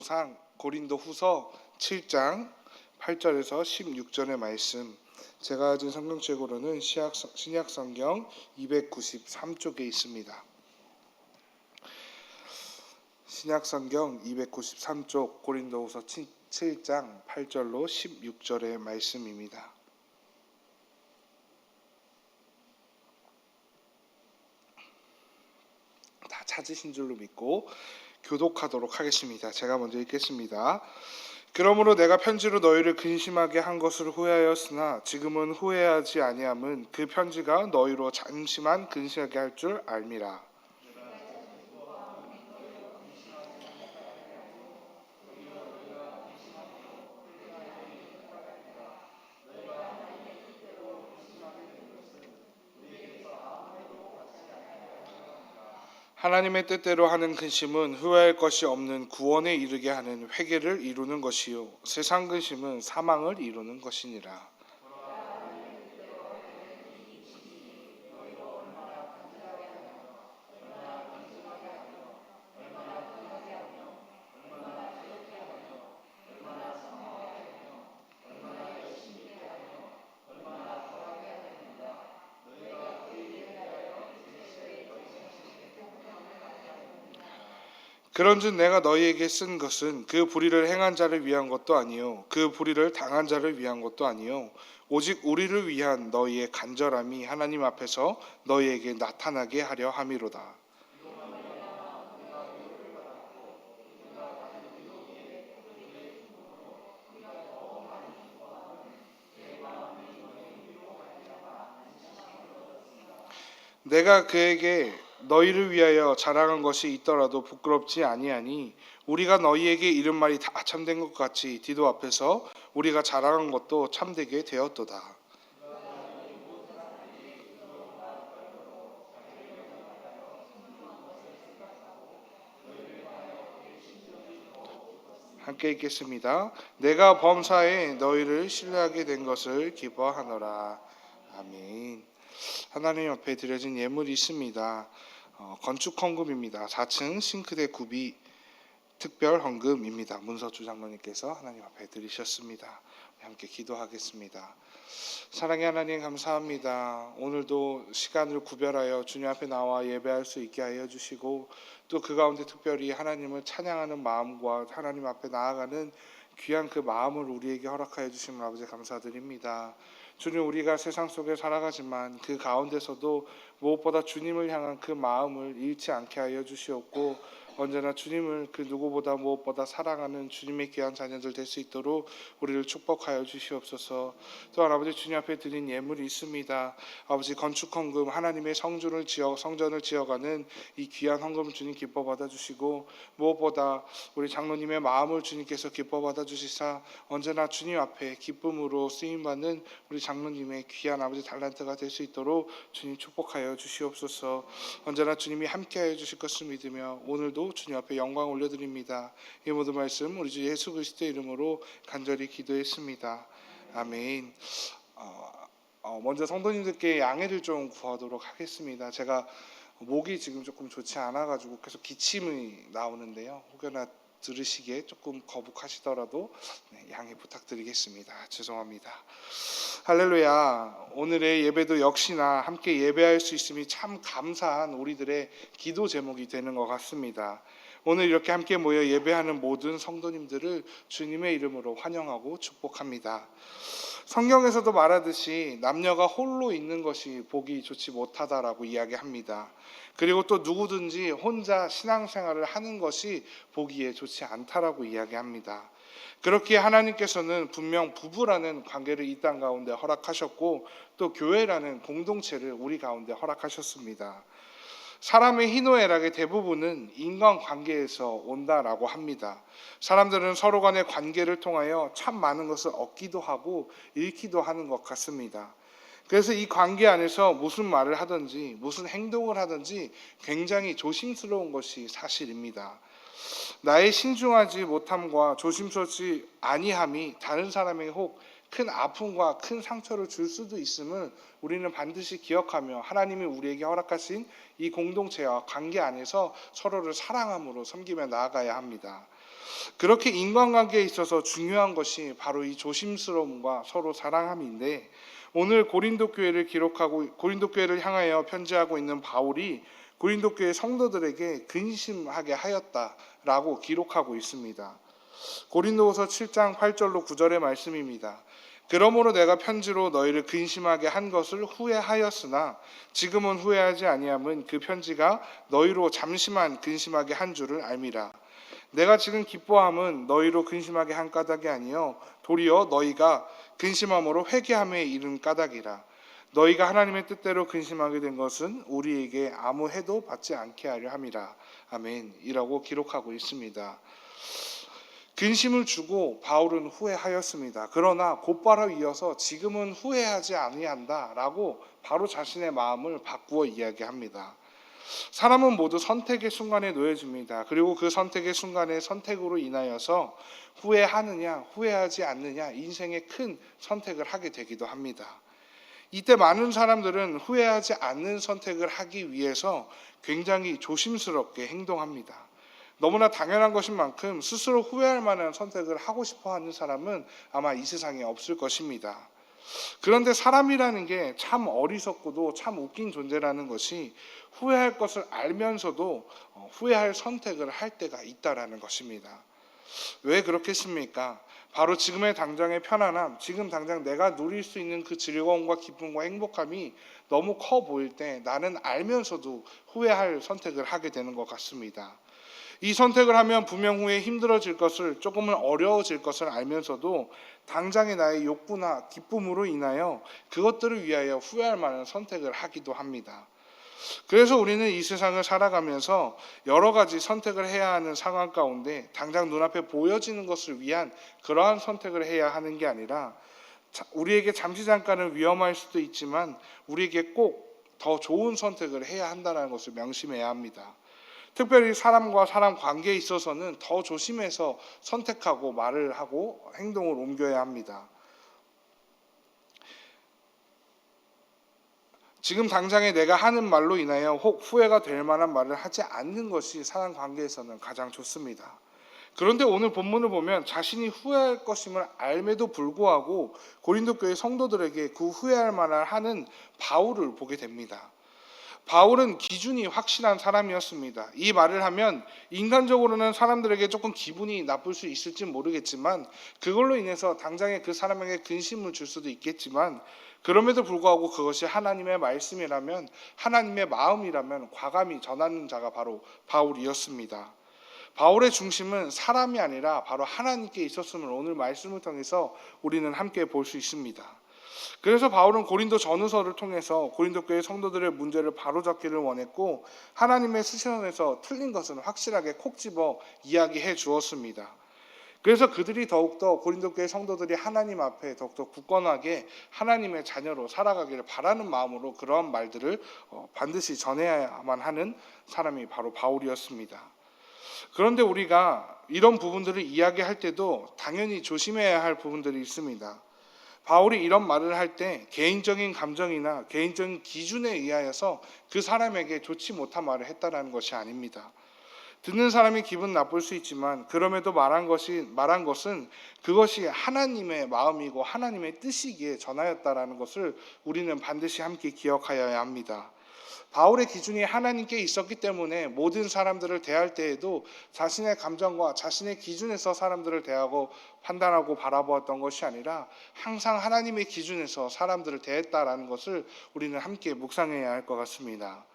상 고린도후서 7장 8절에서 16절의 말씀, 제가 가진 성경책으로는 신약성경 293쪽에 있습니다. 신약성경 293쪽 고린도후서 7장 8절로 16절의 말씀입니다. 다 찾으신 줄로 믿고 교독하도록 하겠습니다. 제가 먼저 읽겠습니다. 그러므로 내가 편지로 너희를 근심하게 한 것을 후회하였으나 지금은 후회하지 아니함은 그 편지가 너희로 잠시만 근심하게 할 줄 알미라. 하나님의 뜻대로 하는 근심은 후회할 것이 없는 구원에 이르게 하는 회개를 이루는 것이요 세상 근심은 사망을 이루는 것이니라. 그런즉 내가 너희에게 쓴 것은 그 불의를 행한 자를 위한 것도 아니요 그 불의를 당한 자를 위한 것도 아니요 오직 우리를 위한 너희의 간절함이 하나님 앞에서 너희에게 나타나게 하려 함이로다. 내가 그에게 너희를 위하여 자랑한 것이 있더라도 부끄럽지 아니하니 우리가 너희에게 이른 말이 다 참된 것 같이 디도 앞에서 우리가 자랑한 것도 참되게 되었도다. 함께 읽겠습니다. 내가 범사에 너희를 신뢰하게 된 것을 기뻐하노라. 아멘. 하나님 앞에 드려진 예물이 있습니다. 건축 헌금입니다. 4층 싱크대 구비 특별 헌금입니다. 문서주 장로님께서 하나님 앞에 드리셨습니다. 함께 기도하겠습니다. 사랑의 하나님, 감사합니다. 오늘도 시간을 구별하여 주님 앞에 나와 예배할 수 있게 하여 주시고 또 그 가운데 특별히 하나님을 찬양하는 마음과 하나님 앞에 나아가는 귀한 그 마음을 우리에게 허락하여 주시면 아버지 감사드립니다. 주님, 우리가 세상 속에 살아가지만 그 가운데서도 무엇보다 주님을 향한 그 마음을 잃지 않게 하여 주시옵고 언제나 주님을 그 누구보다 무엇보다 사랑하는 주님의 귀한 자녀들 될 수 있도록 우리를 축복하여 주시옵소서. 또한 아버지, 주님 앞에 드린 예물이 있습니다. 아버지, 건축 헌금, 하나님의 성전을 지어가는 이 귀한 헌금 주님 기뻐 받아주시고 무엇보다 우리 장로님의 마음을 주님께서 기뻐 받아주시사 언제나 주님 앞에 기쁨으로 쓰임받는 우리 장로님의 귀한 아버지 달란트가 될 수 있도록 주님 축복하여 주시옵소서. 언제나 주님이 함께하여 주실 것을 믿으며 오늘도 주님 앞에 영광 올려드립니다. 이 모든 말씀 우리 주 예수 그리스도의 이름으로 간절히 기도했습니다. 아멘. 먼저 성도님들께 양해를 좀 구하도록 하겠습니다. 제가 목이 지금 조금 좋지 않아가지고 계속 기침이 나오는데요. 혹여나 들으시기에 조금 거북하시더라도 양해 부탁드리겠습니다. 죄송합니다. 할렐루야. 오늘의 예배도 역시나 함께 예배할 수 있음이 참 감사한 우리들의 기도 제목이 되는 것 같습니다. 오늘 이렇게 함께 모여 예배하는 모든 성도님들을 주님의 이름으로 환영하고 축복합니다. 성경에서도 말하듯이 남녀가 홀로 있는 것이 보기 좋지 못하다라고 이야기합니다. 그리고 또 누구든지 혼자 신앙생활을 하는 것이 보기에 좋지 않다라고 이야기합니다. 그렇기에 하나님께서는 분명 부부라는 관계를 이 땅 가운데 허락하셨고 또 교회라는 공동체를 우리 가운데 허락하셨습니다. 사람의 희노애락의 대부분은 인간관계에서 온다라고 합니다. 사람들은 서로 간의 관계를 통하여 참 많은 것을 얻기도 하고 잃기도 하는 것 같습니다. 그래서 이 관계 안에서 무슨 말을 하든지 무슨 행동을 하든지 굉장히 조심스러운 것이 사실입니다. 나의 신중하지 못함과 조심스럽지 아니함이 다른 사람에게 혹 큰 아픔과 큰 상처를 줄 수도 있음을 우리는 반드시 기억하며 하나님이 우리에게 허락하신 이 공동체와 관계 안에서 서로를 사랑함으로 섬기며 나아가야 합니다. 그렇게 인간관계에 있어서 중요한 것이 바로 이 조심스러움과 서로 사랑함인데, 오늘 고린도 교회를 향하여 편지하고 있는 바울이 고린도 교회 성도들에게 근심하게 하였다라고 기록하고 있습니다. 고린도후서 7장 8절로 9절의 말씀입니다. 그러므로 내가 편지로 너희를 근심하게 한 것을 후회하였으나 지금은 후회하지 아니함은 그 편지가 너희로 잠시만 근심하게 한 줄을 알미라. 내가 지금 기뻐함은 너희로 근심하게 한 까닭이 아니요 도리어 너희가 근심함으로 회개함에 이른 까닭이라. 너희가 하나님의 뜻대로 근심하게 된 것은 우리에게 아무 해도 받지 않게 하려 함이라. 아멘. 이라고 기록하고 있습니다. 근심을 주고 바울은 후회하였습니다. 그러나 곧바로 이어서 지금은 후회하지 아니한다라고 바로 자신의 마음을 바꾸어 이야기합니다. 사람은 모두 선택의 순간에 놓여집니다. 그리고 그 선택의 순간에 선택으로 인하여서 후회하느냐 후회하지 않느냐 인생의 큰 선택을 하게 되기도 합니다. 이때 많은 사람들은 후회하지 않는 선택을 하기 위해서 굉장히 조심스럽게 행동합니다. 너무나 당연한 것인 만큼 스스로 후회할 만한 선택을 하고 싶어 하는 사람은 아마 이 세상에 없을 것입니다. 그런데 사람이라는 게 참 어리석고도 참 웃긴 존재라는 것이 후회할 것을 알면서도 후회할 선택을 할 때가 있다라는 것입니다. 왜 그렇겠습니까? 바로 지금의 당장의 편안함, 지금 당장 내가 누릴 수 있는 그 즐거움과 기쁨과 행복함이 너무 커 보일 때 나는 알면서도 후회할 선택을 하게 되는 것 같습니다. 이 선택을 하면 분명 후에 힘들어질 것을, 조금은 어려워질 것을 알면서도 당장의 나의 욕구나 기쁨으로 인하여 그것들을 위하여 후회할 만한 선택을 하기도 합니다. 그래서 우리는 이 세상을 살아가면서 여러 가지 선택을 해야 하는 상황 가운데 당장 눈앞에 보여지는 것을 위한 그러한 선택을 해야 하는 게 아니라 우리에게 잠시 잠깐은 위험할 수도 있지만 우리에게 꼭 더 좋은 선택을 해야 한다는 것을 명심해야 합니다. 특별히 사람과 사람 관계에 있어서는 더 조심해서 선택하고 말을 하고 행동을 옮겨야 합니다. 지금 당장에 내가 하는 말로 인하여 혹 후회가 될 만한 말을 하지 않는 것이 사람 관계에서는 가장 좋습니다. 그런데 오늘 본문을 보면 자신이 후회할 것임을 알매도 불구하고 고린도 교회 성도들에게 그 후회할 만한 하는 바울을 보게 됩니다. 바울은 기준이 확실한 사람이었습니다. 이 말을 하면 인간적으로는 사람들에게 조금 기분이 나쁠 수 있을지 모르겠지만 그걸로 인해서 당장에 그 사람에게 근심을 줄 수도 있겠지만 그럼에도 불구하고 그것이 하나님의 말씀이라면, 하나님의 마음이라면 과감히 전하는 자가 바로 바울이었습니다. 바울의 중심은 사람이 아니라 바로 하나님께 있었음을 오늘 말씀을 통해서 우리는 함께 볼 수 있습니다. 그래서 바울은 고린도 전후서를 통해서 고린도 교회 성도들의 문제를 바로잡기를 원했고 하나님의 시선에서 틀린 것은 확실하게 콕 집어 이야기해 주었습니다. 그래서 그들이 더욱더 고린도 교회 성도들이 하나님 앞에 더욱더 굳건하게 하나님의 자녀로 살아가기를 바라는 마음으로 그러한 말들을 반드시 전해야만 하는 사람이 바로 바울이었습니다. 그런데 우리가 이런 부분들을 이야기할 때도 당연히 조심해야 할 부분들이 있습니다. 바울이 이런 말을 할 때 개인적인 감정이나 개인적인 기준에 의하여서 그 사람에게 좋지 못한 말을 했다는 것이 아닙니다. 듣는 사람이 기분 나쁠 수 있지만 그럼에도 말한 것은 그것이 하나님의 마음이고 하나님의 뜻이기에 전하였다라는 것을 우리는 반드시 함께 기억하여야 합니다. 바울의 기준이 하나님께 있었기 때문에 모든 사람들을 대할 때에도 자신의 감정과 자신의 기준에서 사람들을 대하고 판단하고 바라보았던 것이 아니라 항상 하나님의 기준에서 사람들을 대했다라는 것을 우리는 함께 묵상해야 할 것 같습니다.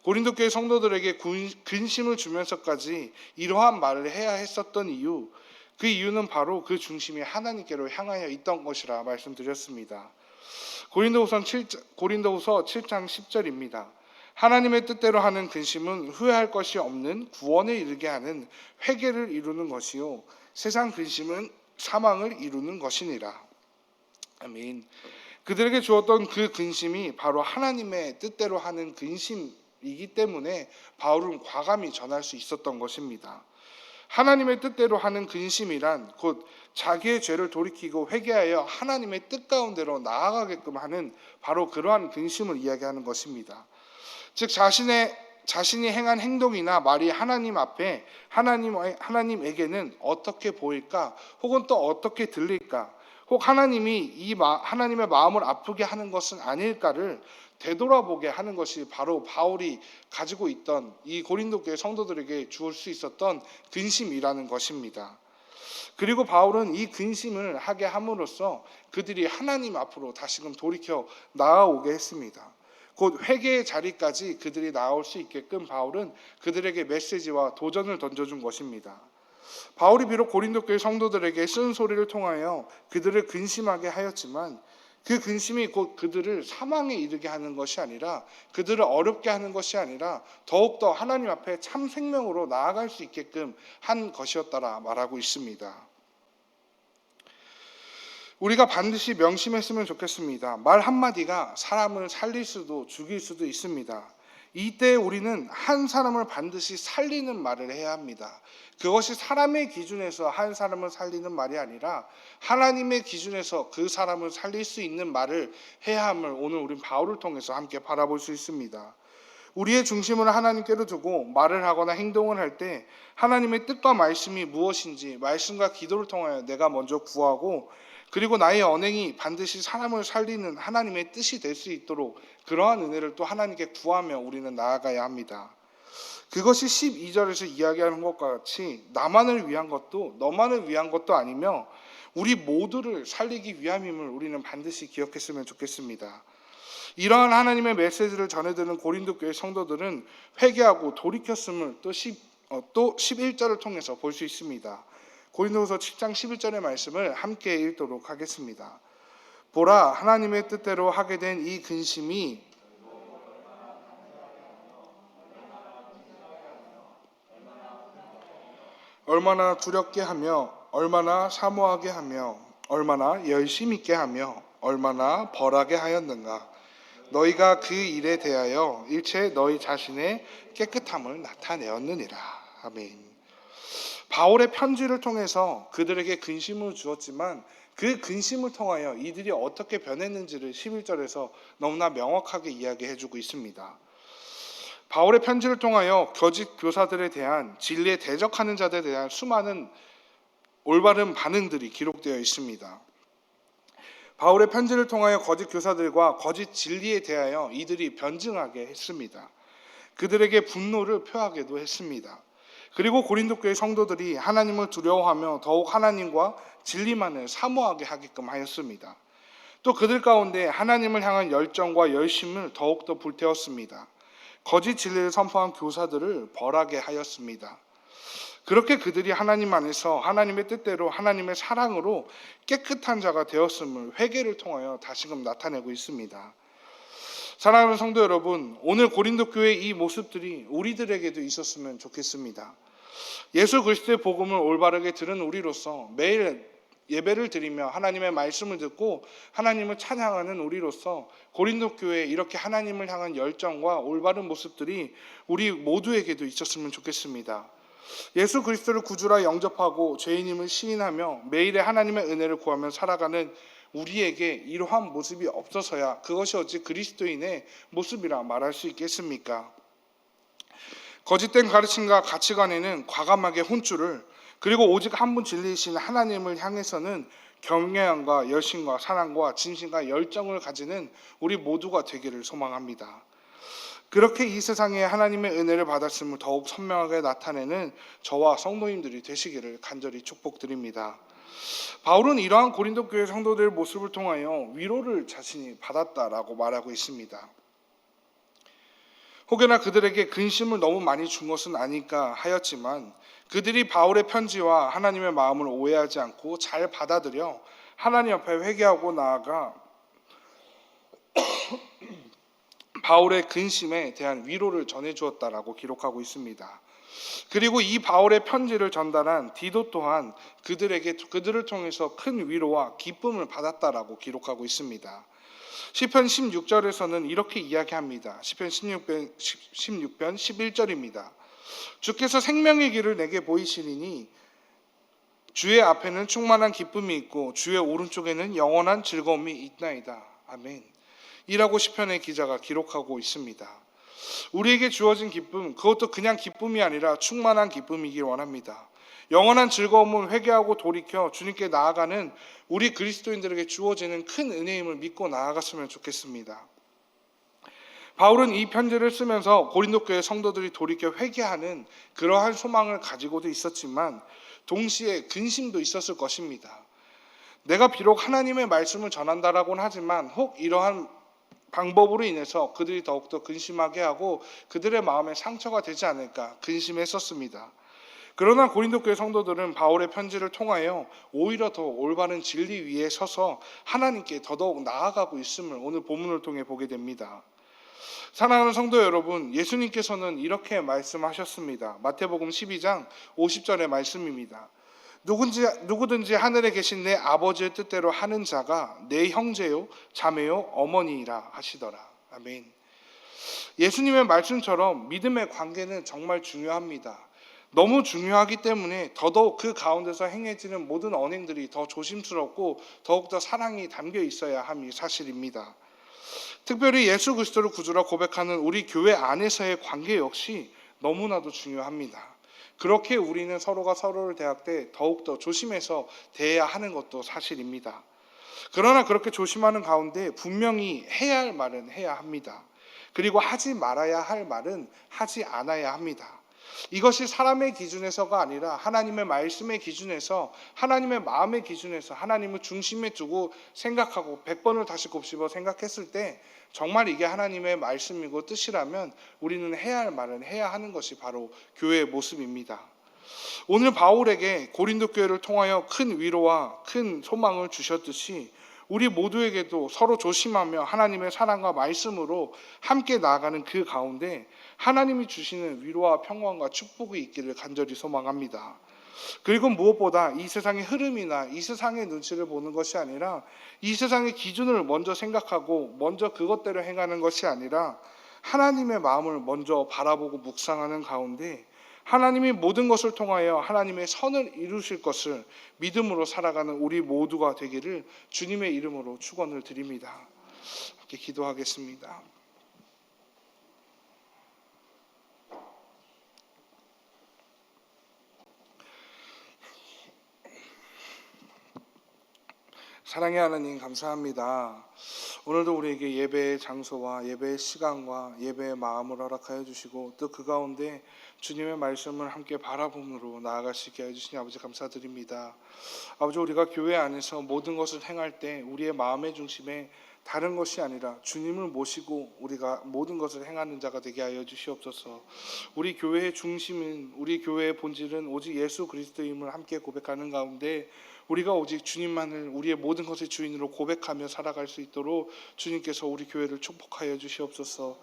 고린도 교회 성도들에게 근심을 주면서까지 이러한 말을 해야 했었던 이유, 그 이유는 바로 그 중심이 하나님께로 향하여 있던 것이라 말씀드렸습니다. 고린도후서 7장 10절입니다. 하나님의 뜻대로 하는 근심은 후회할 것이 없는 구원에 이르게 하는 회개를 이루는 것이요 세상 근심은 사망을 이루는 것이니라. 아멘. 그들에게 주었던 그 근심이 바로 하나님의 뜻대로 하는 근심이기 때문에 바울은 과감히 전할 수 있었던 것입니다. 하나님의 뜻대로 하는 근심이란 곧 자기의 죄를 돌이키고 회개하여 하나님의 뜻 가운데로 나아가게끔 하는 바로 그러한 근심을 이야기하는 것입니다. 즉 자신의 자신이 행한 행동이나 말이 하나님 앞에 하나님에게는 어떻게 보일까? 혹은 또 어떻게 들릴까? 혹 하나님이 하나님의 마음을 아프게 하는 것은 아닐까를 되돌아보게 하는 것이 바로 바울이 가지고 있던 이 고린도 교회 성도들에게 주을 수 있었던 근심이라는 것입니다. 그리고 바울은 이 근심을 하게 함으로써 그들이 하나님 앞으로 다시금 돌이켜 나아오게 했습니다. 곧 회개의 자리까지 그들이 나올 수 있게끔 바울은 그들에게 메시지와 도전을 던져준 것입니다. 바울이 비록 고린도 교회 성도들에게 쓴 소리를 통하여 그들을 근심하게 하였지만 그 근심이 곧 그들을 사망에 이르게 하는 것이 아니라, 그들을 어렵게 하는 것이 아니라 더욱더 하나님 앞에 참 생명으로 나아갈 수 있게끔 한 것이었다라 말하고 있습니다. 우리가 반드시 명심했으면 좋겠습니다. 말 한마디가 사람을 살릴 수도 죽일 수도 있습니다. 이때 우리는 한 사람을 반드시 살리는 말을 해야 합니다. 그것이 사람의 기준에서 한 사람을 살리는 말이 아니라 하나님의 기준에서 그 사람을 살릴 수 있는 말을 해야 함을 오늘 우린 바울을 통해서 함께 바라볼 수 있습니다. 우리의 중심을 하나님께로 두고 말을 하거나 행동을 할 때 하나님의 뜻과 말씀이 무엇인지 말씀과 기도를 통하여 내가 먼저 구하고, 그리고 나의 언행이 반드시 사람을 살리는 하나님의 뜻이 될 수 있도록 그러한 은혜를 또 하나님께 구하며 우리는 나아가야 합니다. 그것이 12절에서 이야기하는 것과 같이 나만을 위한 것도 너만을 위한 것도 아니며 우리 모두를 살리기 위함임을 우리는 반드시 기억했으면 좋겠습니다. 이러한 하나님의 메시지를 전해드는 고린도 교회 성도들은 회개하고 돌이켰음을 또 11절을 통해서 볼 수 있습니다. 고린도후서 10장 11절의 말씀을 함께 읽도록 하겠습니다. 보라, 하나님의 뜻대로 하게 된 이 근심이 얼마나 두렵게 하며 얼마나 사모하게 하며 얼마나 열심 있게 하며 얼마나 벌하게 하였는가. 너희가 그 일에 대하여 일체 너희 자신의 깨끗함을 나타내었느니라. 아멘. 바울의 편지를 통해서 그들에게 근심을 주었지만 그 근심을 통하여 이들이 어떻게 변했는지를 11절에서 너무나 명확하게 이야기해주고 있습니다. 바울의 편지를 통하여 거짓 교사들에 대한 진리에 대적하는 자들에 대한 수많은 올바른 반응들이 기록되어 있습니다. 바울의 편지를 통하여 거짓 교사들과 거짓 진리에 대하여 이들이 변증하게 했습니다. 그들에게 분노를 표하게도 했습니다. 그리고 고린도 교회 성도들이 하나님을 두려워하며 더욱 하나님과 진리만을 사모하게 하게끔 하였습니다. 또 그들 가운데 하나님을 향한 열정과 열심을 더욱더 불태웠습니다. 거짓 진리를 선포한 교사들을 벌하게 하였습니다. 그렇게 그들이 하나님 안에서 하나님의 뜻대로 하나님의 사랑으로 깨끗한 자가 되었음을 회개를 통하여 다시금 나타내고 있습니다. 사랑하는 성도 여러분, 오늘 고린도 교회의 이 모습들이 우리들에게도 있었으면 좋겠습니다. 예수 그리스도의 복음을 올바르게 들은 우리로서 매일 예배를 드리며 하나님의 말씀을 듣고 하나님을 찬양하는 우리로서 고린도 교회에 이렇게 하나님을 향한 열정과 올바른 모습들이 우리 모두에게도 있었으면 좋겠습니다. 예수 그리스도를 구주라 영접하고 죄인임을 시인하며 매일의 하나님의 은혜를 구하며 살아가는 우리에게 이러한 모습이 없어서야 그것이 어찌 그리스도인의 모습이라 말할 수 있겠습니까? 거짓된 가르침과 가치관에는 과감하게 혼쭐을, 그리고 오직 한 분 진리이신 하나님을 향해서는 경외함과 열심과 사랑과 진심과 열정을 가지는 우리 모두가 되기를 소망합니다. 그렇게 이 세상에 하나님의 은혜를 받았음을 더욱 선명하게 나타내는 저와 성도님들이 되시기를 간절히 축복드립니다. 바울은 이러한 고린도 교회 성도들의 모습을 통하여 위로를 자신이 받았다라고 말하고 있습니다. 혹여나 그들에게 근심을 너무 많이 준 것은 아닐까 하였지만 그들이 바울의 편지와 하나님의 마음을 오해하지 않고 잘 받아들여 하나님 앞에 회개하고 나아가 바울의 근심에 대한 위로를 전해주었다라고 기록하고 있습니다. 그리고 이 바울의 편지를 전달한 디도 또한 그들을 통해서 큰 위로와 기쁨을 받았다라고 기록하고 있습니다. 시편 16절에서는 이렇게 이야기합니다. 시편 16편 11절입니다. 주께서 생명의 길을 내게 보이시리니 주의 앞에는 충만한 기쁨이 있고 주의 오른쪽에는 영원한 즐거움이 있나이다. 아멘. 이라고 시편의 기자가 기록하고 있습니다. 우리에게 주어진 기쁨, 그것도 그냥 기쁨이 아니라 충만한 기쁨이길 원합니다. 영원한 즐거움을 회개하고 돌이켜 주님께 나아가는 우리 그리스도인들에게 주어지는 큰 은혜임을 믿고 나아갔으면 좋겠습니다. 바울은 이 편지를 쓰면서 고린도 교회 성도들이 돌이켜 회개하는 그러한 소망을 가지고도 있었지만 동시에 근심도 있었을 것입니다. 내가 비록 하나님의 말씀을 전한다라고는 하지만 혹 이러한 방법으로 인해서 그들이 더욱더 근심하게 하고 그들의 마음에 상처가 되지 않을까 근심했었습니다. 그러나 고린도 교회 성도들은 바울의 편지를 통하여 오히려 더 올바른 진리 위에 서서 하나님께 더더욱 나아가고 있음을 오늘 본문을 통해 보게 됩니다. 사랑하는 성도 여러분, 예수님께서는 이렇게 말씀하셨습니다. 마태복음 12장 50절의 말씀입니다. 누구든지 하늘에 계신 내 아버지의 뜻대로 하는 자가 내 형제요 자매요 어머니이라 하시더라. 아멘. 예수님의 말씀처럼 믿음의 관계는 정말 중요합니다. 너무 중요하기 때문에 더더욱 그 가운데서 행해지는 모든 언행들이 더 조심스럽고 더욱더 사랑이 담겨 있어야 함이 사실입니다. 특별히 예수 그리스도를 구주라 고백하는 우리 교회 안에서의 관계 역시 너무나도 중요합니다. 그렇게 우리는 서로가 서로를 대할 때 더욱더 조심해서 대해야 하는 것도 사실입니다. 그러나 그렇게 조심하는 가운데 분명히 해야 할 말은 해야 합니다. 그리고 하지 말아야 할 말은 하지 않아야 합니다. 이것이 사람의 기준에서가 아니라 하나님의 말씀의 기준에서, 하나님의 마음의 기준에서 하나님을 중심에 두고 생각하고 100번을 다시 곱씹어 생각했을 때 정말 이게 하나님의 말씀이고 뜻이라면 우리는 해야 할 말은 해야 하는 것이 바로 교회의 모습입니다. 오늘 바울에게 고린도 교회를 통하여 큰 위로와 큰 소망을 주셨듯이 우리 모두에게도 서로 조심하며 하나님의 사랑과 말씀으로 함께 나아가는 그 가운데 하나님이 주시는 위로와 평강과 축복이 있기를 간절히 소망합니다. 그리고 무엇보다 이 세상의 흐름이나 이 세상의 눈치를 보는 것이 아니라 이 세상의 기준을 먼저 생각하고 먼저 그것대로 행하는 것이 아니라 하나님의 마음을 먼저 바라보고 묵상하는 가운데 하나님이 모든 것을 통하여 하나님의 선을 이루실 것을 믿음으로 살아가는 우리 모두가 되기를 주님의 이름으로 축원을 드립니다. 함께 기도하겠습니다. 사랑의 하나님 감사합니다. 오늘도 우리에게 예배의 장소와 예배의 시간과 예배의 마음을 허락하여 주시고 또 그 가운데 주님의 말씀을 함께 바라봄으로 나아가시게 해주시니 아버지 감사드립니다. 아버지 우리가 교회 안에서 모든 것을 행할 때 우리의 마음의 중심에 다른 것이 아니라 주님을 모시고 우리가 모든 것을 행하는 자가 되게 하여 주시옵소서. 우리 교회의 중심은, 우리 교회의 본질은 오직 예수 그리스도임을 함께 고백하는 가운데 우리가 오직 주님만을 우리의 모든 것의 주인으로 고백하며 살아갈 수 있도록 주님께서 우리 교회를 축복하여 주시옵소서.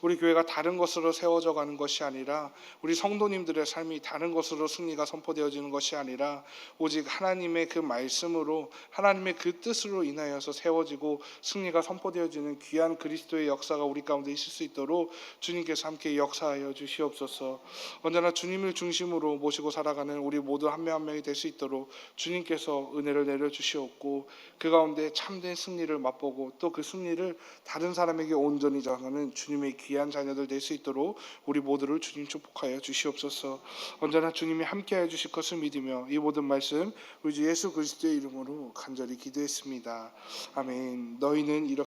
우리 교회가 다른 것으로 세워져 가는 것이 아니라 우리 성도님들의 삶이 다른 것으로 승리가 선포되어지는 것이 아니라 오직 하나님의 그 말씀으로 하나님의 그 뜻으로 인하여서 세워지고 승리가 선포되어지는 귀한 그리스도의 역사가 우리 가운데 있을 수 있도록 주님께서 함께 역사하여 주시옵소서. 언제나 주님을 중심으로 모시고 살아가는 우리 모두 한 명 한 명이 될 수 있도록 주님께서 은혜를 내려주시옵고 그 가운데 참된 승리를 맛보고 또 그 승리를 다른 사람에게 온전히 전하는 주님의 귀한 자녀들 될 수 있도록 우리 모두를 주님 축복하여 주시옵소서. 언제나 주님이 함께하여 주실 것을 믿으며 이 모든 말씀 우리 주 예수 그리스도의 이름으로 간절히 기도했습니다. 아멘. 너희는 이렇게